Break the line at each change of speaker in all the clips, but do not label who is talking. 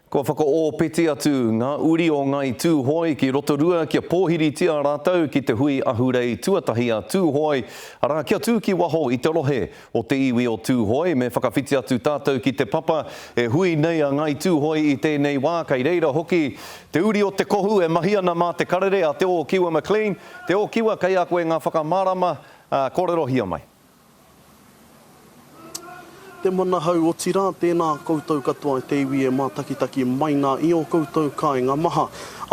Ko whakaō peti atu ngā uri o ngai tūhoi ki Rotorua kia pōhiri tia rātau ki te hui ahurei tuatahi a tūhoi. Arā kia tū ki waho i te rohe o te iwi o tūhoi me whakawhiti atu tātou ki te papa e hui nei a ngai tūhoi i tēnei wā kai reira hoki. Te uri o te kohu e mahi ana mā te karere a te o kiwa McLean. Te o kiwa kai a koe ngā whakamārama kōrero hia mai.
Te mana hau o tira, tēnā koutou katoa e te iwi e mātakitaki mai nā i o koutou kai ngā maha.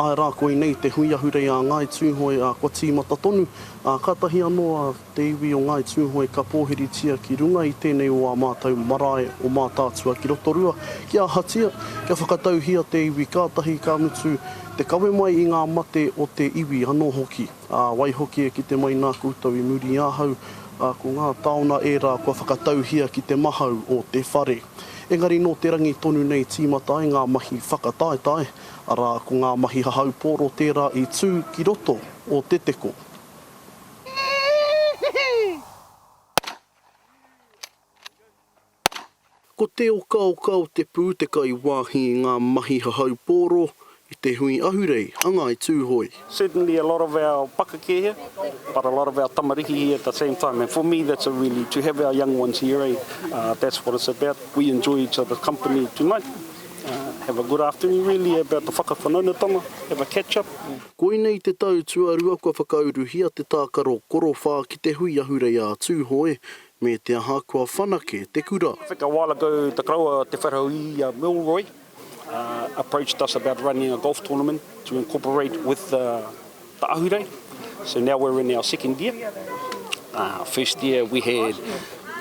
Ai rā koe nei te hui ahurei a ngai tūhoi a kua tīmata tonu. Kātahi anō te iwi o ngai tūhoi ka pōhiri tia ki runga i tēnei o a mātou marae o mātātua ki Rotorua. Kia hatia, kia whakatauhia te iwi kātahi ka mutu te kawe mai i ngā mate o te iwi anō hoki. Wai hoki e ki te mai nā koutou i muri āhau. Ko ngā taona e rā kua whakatauhia ki te mahau o te whare. Engari no te rangi tonu nei tīmata e ngā mahi whakataetae, arā ko ngā mahi hahau pōro tērā i tū ki roto o te teko. Ko te oka o te pūteka i wāhi i ngā mahi hahau pōro, I te hui ahurei, anga i tūhoi.
Certainly a lot of our pakake here, but a lot of our tamariki here at the same time. And for me, that's a really, to have our young ones here, that's what it's about. We enjoy each other's company tonight. Have a good afternoon, really, about the whakawhanaunatanga, have a catch-up.
Koe nei te tau tuarua kua whakauruhia te tākaro korowha ki te hui ahurei a tūhoi, me te aha kua whanake te kura.
A while ago, te kraua te wharaui Milroy approached us about running a golf tournament to incorporate with the ahurei. So now we're in our second year. First year we had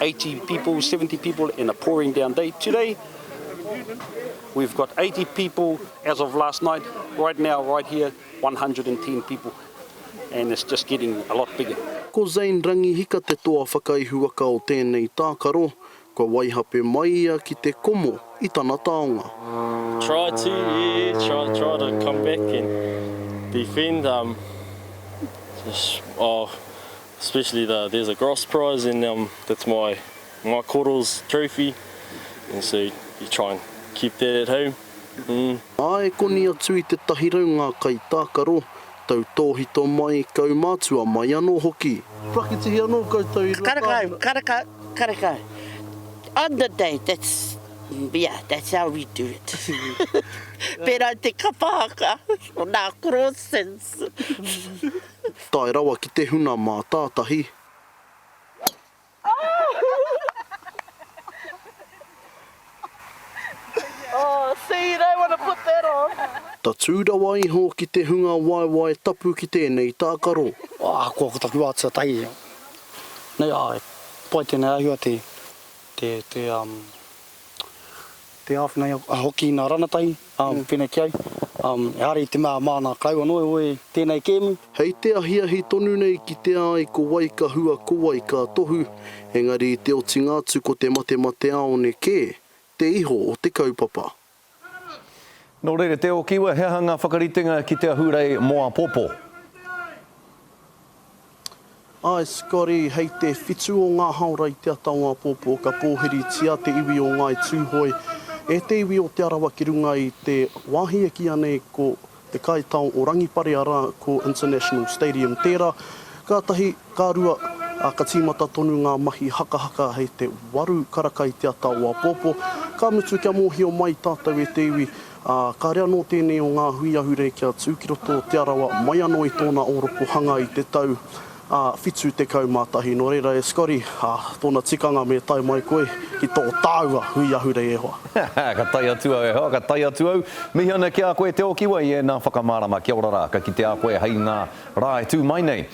80 people, 70 people in a pouring down day. Today we've got 80 people as of last night. Right now, right here, 110 people. And it's just getting a lot bigger.
Ko Zane Rangi hika te toa whakaihuaka o tēnei tākaro, kua waihape mai ia ki te komo i tana taonga.
Try to come back and defend. Especially there's a gross prize and that's my Koro's trophy, and so you try and keep that at home.
Ai koni atu I te tahiraunga kai tākaro, tau tōhito mai kau mātua mai anō hoki. Prakitihi anō koutou I rata.
Karakai. On the day, that's how we do it. Pera te kapahaka o nā crossings.
Tai rawa ki te huna mā tātahi.
Oh, see, you don't want to put that on.
Ta tūrawa iho ki te hunga waiwai tapu ki tēnei tākaro.
Kua kutaku wātua tahi. Nei ai, pai tēnei ahua te awhinai a hoki nā ranatai, pēnei kiau. Hāri te māna kau anō oi tēnei kēmu.
Hei te ahiahi tonu nei ki te ai ko waika hua ko waika tohu, engari te oti ngātu ko te mate aone kē, te iho o te kaupapa.
Nō reire, te o kiwa, hea ngā whakaritenga ki te ahurei moa popo.
Ai, Scotty, hei te whitu o ngā haura I te ataunga pōpō ka pōhiri tia te iwi o ngai tūhoi. E te iwi o te arawa ki runga I te wāhi e ki anei ko te kaitau o Rangipare ara ko International Stadium tērā. Kātahi, kārua, ka tīmata tonu ngā mahi haka hei te waru karakai te ataua pōpō. Ka mutu kia mōhio mai tātou e te iwi. Ka rea no tēnei o ngā hui ahurei kia tūkiroto te arawa mai anō I tōna oropo hanga I te tau. Whitu te kaumātahi. Nō reira e Scotty, tōna tikanga me tai mai koe ki tō tāua hui ahurei e hoa.
Ka tai atu au e hoa, ka tai atu au. Mihi ana ki a koe te o kiwa I e nā whakamārama. Kia ora rā, ka ki te a koe hei ngā rā e tū mai nei.